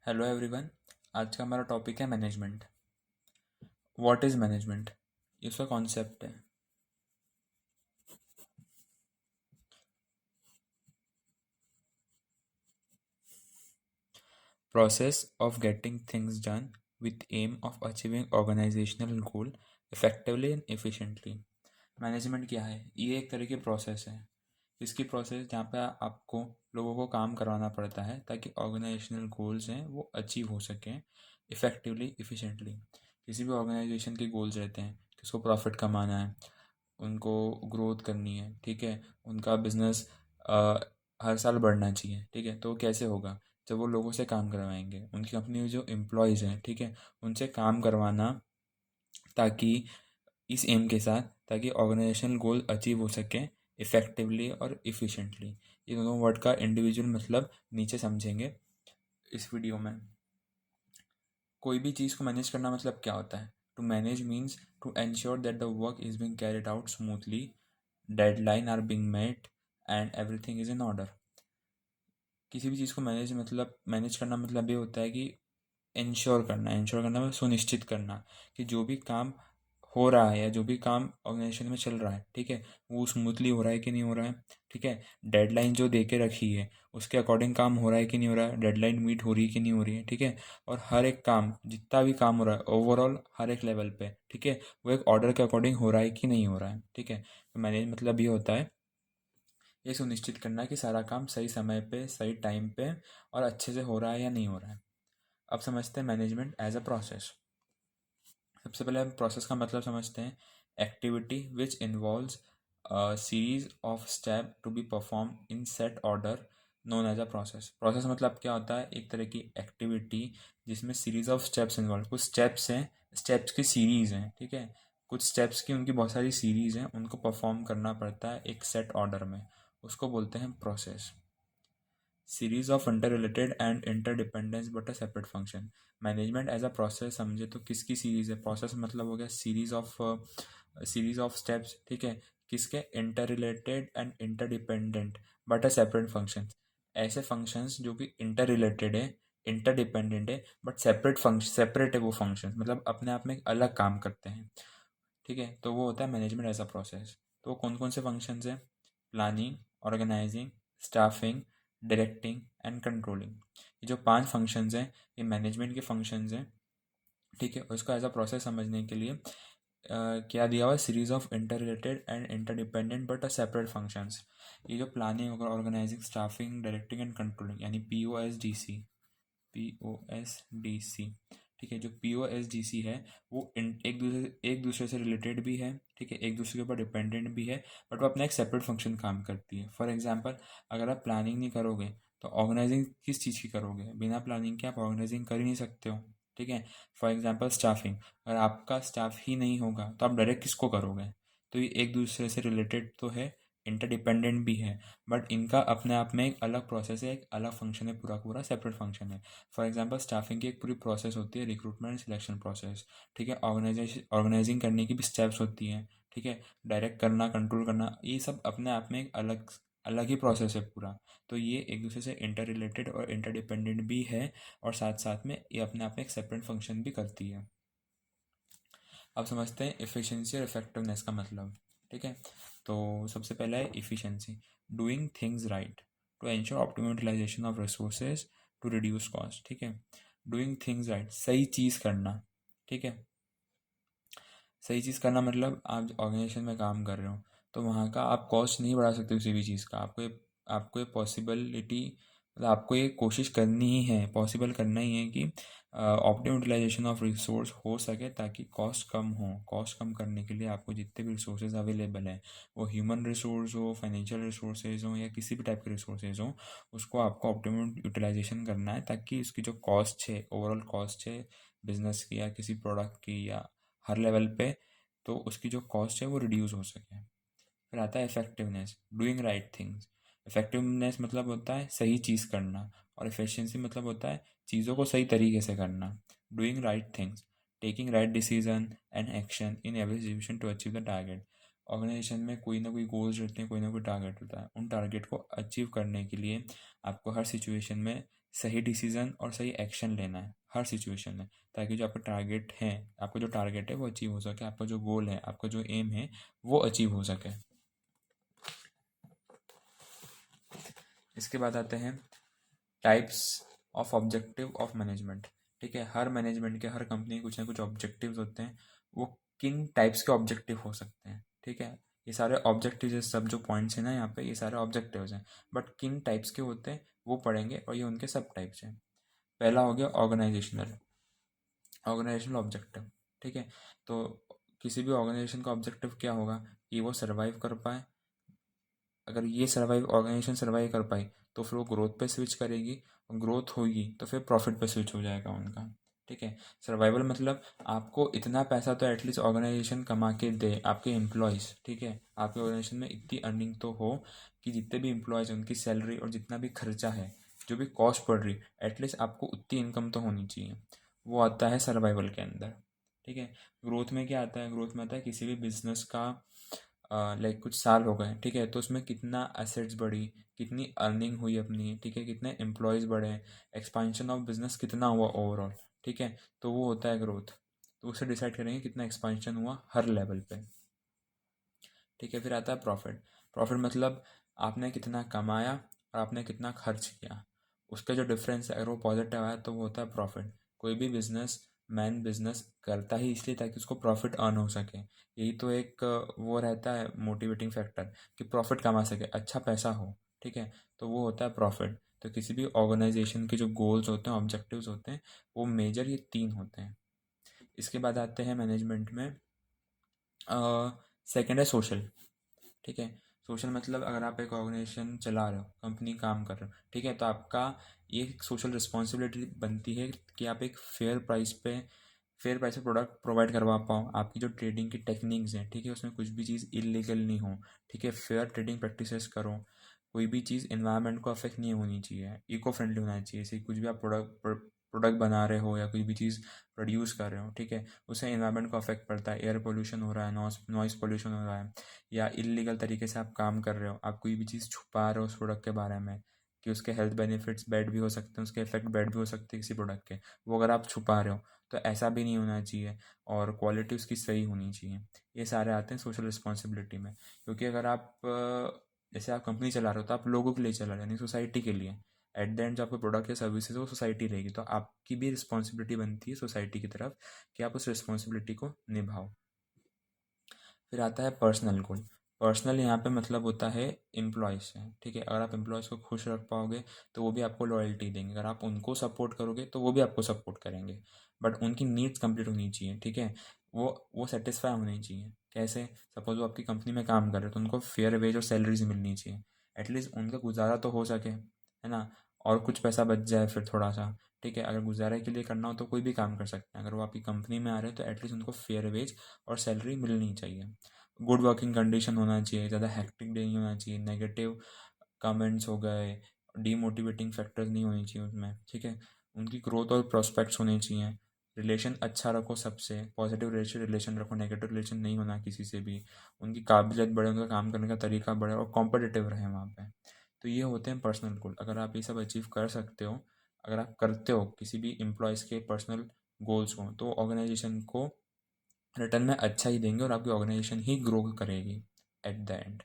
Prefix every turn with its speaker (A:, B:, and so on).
A: Hello everyone. आज का हमारा टॉपिक है मैनेजमेंट। What is management? इसका कॉन्सेप्ट है process of getting things done with aim of achieving organisational goal effectively and efficiently. Management क्या है? ये एक तरह की प्रोसेस है। इसकी प्रोसेस जहाँ पे आपको लोगों को काम करवाना पड़ता है ताकि ऑर्गेनाइजेशनल गोल्स हैं वो अचीव हो सकें इफ़ेक्टिवली इफ़िशेंटली। किसी भी ऑर्गेनाइजेशन के गोल्स रहते हैं, किसको प्रॉफिट कमाना है, उनको ग्रोथ करनी है, ठीक है, उनका बिजनेस हर साल बढ़ना चाहिए, ठीक है। तो वो कैसे होगा? जब वो लोगों से काम करवाएंगे, उनकी कंपनी में जो एम्प्लॉयज़ हैं, ठीक है, उनसे काम करवाना ताकि इस एम के साथ ताकि ऑर्गेनाइजेशनल गोल अचीव हो सके इफ़ेक्टिवली और इफ़िशिएंटली। ये दोनों वर्ड का इंडिविजुअल मतलब नीचे समझेंगे इस वीडियो में। कोई भी चीज़ को मैनेज करना मतलब क्या होता है? To manage means to ensure that the work is being carried out smoothly, deadline are being met and everything is in order. किसी भी चीज़ को मैनेज करना मतलब ये होता है कि इंश्योर करना मतलब सुनिश्चित करना कि जो भी काम हो रहा है या जो भी काम ऑर्गेनाइजेशन में चल रहा है, ठीक है, वो स्मूथली हो रहा है कि नहीं हो रहा है, ठीक है। डेडलाइन जो दे के रखी है उसके अकॉर्डिंग काम हो रहा है कि नहीं हो रहा है, डेडलाइन मीट हो रही है कि नहीं हो रही है, ठीक है। और हर एक काम, जितना भी काम हो रहा है ओवरऑल हर एक लेवल पे, ठीक है, वो एक ऑर्डर के अकॉर्डिंग हो रहा है कि नहीं हो रहा है, ठीक है। तो मैनेज मतलब ये होता है, ये सुनिश्चित करना कि सारा काम सही समय पे सही टाइम पे और अच्छे से हो रहा है या नहीं हो रहा है। अब समझते हैं मैनेजमेंट एज अ प्रोसेस। सबसे पहले हम प्रोसेस का मतलब समझते हैं। Activity which involves series of step to be perform in set order known as a process. Process मतलब क्या होता है? एक तरह की एक्टिविटी जिसमें सीरीज ऑफ स्टेप्स इन्वॉल्व, कुछ स्टेप्स हैं, स्टेप्स की सीरीज हैं, ठीक है, कुछ स्टेप्स की उनकी बहुत सारी सीरीज हैं, उनको परफॉर्म करना पड़ता है एक सेट ऑर्डर में, उसको बोलते हैं process. Series of interrelated and interdependence but a separate function. Management as a process समझे तो किसकी सीरीज है? प्रोसेस मतलब हो गया सीरीज ऑफ स्टेप्स, ठीक है, किसके? Inter related and interdependent but a separate function. ऐसे फंक्शंस जो कि इंटर रिलेटेड है, इंटरडिपेंडेंट है, बट सेपरेट है वो फंक्शन, मतलब अपने आप में एक अलग काम करते हैं, ठीक है। तो वो होता है मैनेजमेंट एज अ प्रोसेस। तो कौन कौन से फंक्शंस हैं? Planning, organising, staffing, directing and controlling. ये जो 5 फंक्शंस हैं ये मैनेजमेंट के फंक्शंस हैं, ठीक है। और इसको एज अ प्रोसेस समझने के लिए क्या दिया हुआ है? Series of interrelated and interdependent but a separate functions. ये जो planning, organising, staffing, directing and controlling यानी POSDC, ठीक है। जो POSDC है वो एक दूसरे से रिलेटेड भी है, ठीक है, एक दूसरे के ऊपर डिपेंडेंट भी है, बट वो अपना एक सेपरेट फंक्शन काम करती है। फॉर एग्जांपल, अगर आप प्लानिंग नहीं करोगे तो ऑर्गेनाइजिंग किस चीज़ की करोगे? बिना प्लानिंग के आप ऑर्गेनाइजिंग कर ही नहीं सकते हो, ठीक है। फॉर एग्जांपल स्टाफिंग, अगर आपका स्टाफ ही नहीं होगा तो आप डायरेक्ट किसको करोगे? तो ये एक दूसरे से रिलेटेड तो है, इंटरडिपेंडेंट भी है, बट इनका अपने आप में एक अलग प्रोसेस है, एक अलग फंक्शन है, पूरा पूरा सेपरेट फंक्शन है। फॉर एग्जांपल स्टाफिंग की एक पूरी प्रोसेस होती है, रिक्रूटमेंट एंड सिलेक्शन प्रोसेस, ठीक है। ऑर्गेनाइजिंग करने की भी स्टेप्स होती हैं, ठीक है। डायरेक्ट करना, कंट्रोल करना, ये सब अपने आप में एक अलग अलग ही प्रोसेस है पूरा। तो ये एक दूसरे से इंटर रिलेटेड और इंटरडिपेंडेंट भी है, और साथ साथ में ये अपने आप में एक सेपरेट फंक्शन भी करती है। अब समझते हैं एफिशिएंसी और इफेक्टिवनेस का मतलब, ठीक है। तो सबसे पहला है efficiency, doing things right to ensure optimum utilisation of resources to reduce cost, ठीक है। डूइंग थिंग्स राइट, सही चीज़ करना, ठीक है। सही चीज़ करना मतलब आप ऑर्गेनाइजेशन में काम कर रहे हो तो वहाँ का आप कॉस्ट नहीं बढ़ा सकते किसी भी चीज़ का। आपको ये पॉसिबिलिटी, मतलब आपको ये कोशिश करनी ही है, पॉसिबल करना ही है कि ऑप्टिमम यूटिलाइजेशन ऑफ रिसोर्स हो सके ताकि कॉस्ट कम हो। कॉस्ट कम करने के लिए आपको जितने भी रिसोर्सेज अवेलेबल हैं, वो ह्यूमन रिसोर्स हो, फाइनेंशियल रिसोर्सेज हो, या किसी भी टाइप के रिसोर्सेज हो, उसको आपको ऑप्टिमम यूटिलाइजेशन करना है ताकि उसकी जो कॉस्ट है, ओवरऑल कॉस्ट है बिजनेस की या किसी प्रोडक्ट की या हर लेवल पे, तो उसकी जो कॉस्ट है वो रिड्यूस हो सके। फिर आता है effectiveness, doing right things. Effectiveness मतलब होता है सही चीज़ करना, और एफिशिएंसी मतलब होता है चीज़ों को सही तरीके से करना। Doing right things, taking right decision and action in every situation to achieve the target. Organisation में कोई ना कोई गोल्स रहते हैं, कोई ना कोई टारगेट होता है, उन टारगेट को अचीव करने के लिए आपको हर सिचुएशन में सही डिसीजन और सही एक्शन लेना है हर सिचुएशन में, ताकि जो आपका टारगेट है, आपका जो टारगेट है वो अचीव हो सके, आपका जो गोल है, आपका जो एम है वो अचीव हो सके। इसके बाद आते हैं types of objective of management. ठीक है, हर मैनेजमेंट के, हर कंपनी के कुछ ना कुछ ऑब्जेक्टिव्स होते हैं। वो किन टाइप्स के ऑब्जेक्टिव हो सकते हैं? ठीक है, ये सारे ऑब्जेक्टिव सब जो पॉइंट्स हैं ना यहाँ पे, ये सारे ऑब्जेक्टिव्स हैं, बट किन टाइप्स के होते हैं वो पढ़ेंगे, और ये उनके सब टाइप्स हैं। पहला हो गया ऑर्गेनाइजेशनल ऑर्गेनाइजेशनल ऑब्जेक्टिव। ठीक है, तो किसी भी ऑर्गेनाइजेशन का ऑब्जेक्टिव क्या होगा कि वो सर्वाइव कर पाए। अगर ये सर्वाइव ऑर्गेनाइजेशन सर्वाइव कर पाई तो फिर वो ग्रोथ पे स्विच करेगी, और ग्रोथ होगी तो फिर प्रॉफिट पे स्विच हो जाएगा उनका। ठीक है, सर्वाइवल मतलब आपको इतना पैसा तो एटलीस्ट ऑर्गेनाइजेशन कमा के दे, आपके एम्प्लॉयज़। ठीक है, आपके ऑर्गेनाइजेशन में इतनी अर्निंग तो हो कि जितने भी एम्प्लॉयज़ हैं उनकी सैलरी और जितना भी खर्चा है, जो भी कॉस्ट पड़ रही, एटलीस्ट आपको उतनी इनकम तो होनी चाहिए। वो आता है सर्वाइवल के अंदर। ठीक है, ग्रोथ में क्या आता है? ग्रोथ में आता है किसी भी बिजनेस का, लाइक कुछ साल हो गए, ठीक है, तो उसमें कितना एसेट्स बढ़ी, कितनी अर्निंग हुई अपनी, ठीक है, कितने एम्प्लॉयज़ बढ़े, एक्सपांशन ऑफ बिजनेस कितना हुआ ओवरऑल। ठीक है, तो वो होता है ग्रोथ। तो उससे डिसाइड करेंगे कितना एक्सपांशन हुआ हर लेवल पे। ठीक है, फिर आता है प्रॉफिट। प्रॉफिट मतलब आपने कितना कमाया और आपने कितना खर्च किया, उसका जो डिफरेंस है, अगर वो पॉजिटिव आया तो वो होता है प्रॉफिट। कोई भी बिजनेस मैन बिजनेस करता ही इसलिए ताकि उसको प्रॉफिट अर्न हो सके। यही तो एक वो रहता है मोटिवेटिंग फैक्टर, कि प्रॉफिट कमा सके, अच्छा पैसा हो। ठीक है, तो वो होता है प्रॉफिट। तो किसी भी ऑर्गेनाइजेशन के जो गोल्स होते हैं, ऑब्जेक्टिव्स होते हैं, वो मेजर ये तीन होते हैं। इसके बाद आते हैं मैनेजमेंट में, सेकेंड है सोशल। ठीक है, सोशल मतलब अगर आप एक ऑर्गेनाइजेशन चला रहे हो, कंपनी काम कर रहे हो, ठीक है, तो आपका ये सोशल रिस्पॉन्सिबिलिटी बनती है कि आप एक फेयर प्राइस पे प्रोडक्ट प्रोवाइड करवा पाओ। आपकी जो ट्रेडिंग की टेक्निक्स हैं, ठीक है, उसमें कुछ भी चीज़ इलीगल नहीं हो। ठीक है, फेयर ट्रेडिंग प्रैक्टिसेस करो। कोई भी चीज़ एनवायरनमेंट को अफेक्ट नहीं होनी चाहिए, इको फ्रेंडली होना चाहिए। जैसे कुछ भी आप प्रोडक्ट बना रहे हो या कोई भी चीज़ प्रोड्यूस कर रहे हो, ठीक है, उससे एनवायरनमेंट को अफेक्ट पड़ता है, एयर पोल्यूशन हो रहा है, नॉइस पोल्यूशन हो रहा है, या इलीगल तरीके से आप काम कर रहे हो, आप कोई भी चीज़ छुपा रहे हो उस प्रोडक्ट के बारे में, कि उसके हेल्थ बेनिफिट्स बैड भी हो सकते हैं, उसके इफेक्ट बैड भी हो सकते हैं किसी प्रोडक्ट के, वो अगर आप छुपा रहे हो तो ऐसा भी नहीं होना चाहिए, और क्वालिटी उसकी सही होनी चाहिए। ये सारे आते हैं सोशल रिस्पॉन्सिबिलिटी में। क्योंकि अगर आप जैसे आप कंपनी चला रहे हो तो आप लोगों के लिए चला रहे हो, यानी सोसाइटी के लिए। एट द एंड जो आपका प्रोडक्ट या सर्विसेज वो सोसाइटी रहेगी, तो आपकी भी रिस्पॉन्सिबिलिटी बनती है सोसाइटी की तरफ कि आप उस रिस्पॉन्सिबिलिटी को निभाओ। फिर आता है पर्सनल गोल। पर्सनल यहाँ पे मतलब होता है एम्प्लॉयज़ से। ठीक है, अगर आप एम्प्लॉयज़ को खुश रख पाओगे तो वो भी आपको लॉयल्टी देंगे। अगर आप उनको सपोर्ट करोगे तो वो भी आपको सपोर्ट करेंगे, बट उनकी नीड्स कंप्लीट होनी चाहिए। ठीक है, वो सेटिस्फाई होनी चाहिए। कैसे? सपोज वो आपकी कंपनी में काम कर रहे हैं तो उनको फेयर वेज और सैलरीज मिलनी चाहिए, एटलीस्ट उनका गुजारा तो हो सके, है ना, और कुछ पैसा बच जाए फिर थोड़ा सा। ठीक है, अगर गुजारे के लिए करना हो तो कोई भी काम कर सकते हैं। अगर वो आपकी कंपनी में आ रहे हैं तो एटलीस्ट उनको फेयर वेज और सैलरी मिलनी चाहिए। गुड वर्किंग कंडीशन होना चाहिए, ज़्यादा हैक्टिक डे नहीं होना चाहिए, नेगेटिव कमेंट्स हो गए, डीमोटिवेटिंग फैक्टर्स नहीं होने चाहिए उसमें। ठीक है, उनकी ग्रोथ और प्रोस्पेक्ट्स होने चाहिए। रिलेशन अच्छा रखो सबसे, पॉजिटिव रिलेशन रखो, नेगेटिव रिलेशन नहीं होना किसी से भी। उनकी काबिलियत बढ़े, उनका काम करने का तरीका बढ़े, और कॉम्पिटिटिव रहे वहाँ पे। तो ये होते हैं पर्सनल गोल। अगर आप ये सब अचीव कर सकते हो, अगर आप करते हो किसी भी एम्प्लॉयज़ के पर्सनल गोल्स को, तो ऑर्गेनाइजेशन को रिटर्न में अच्छा ही देंगे और आपकी ऑर्गेनाइजेशन ही ग्रो करेगी एट द एंड।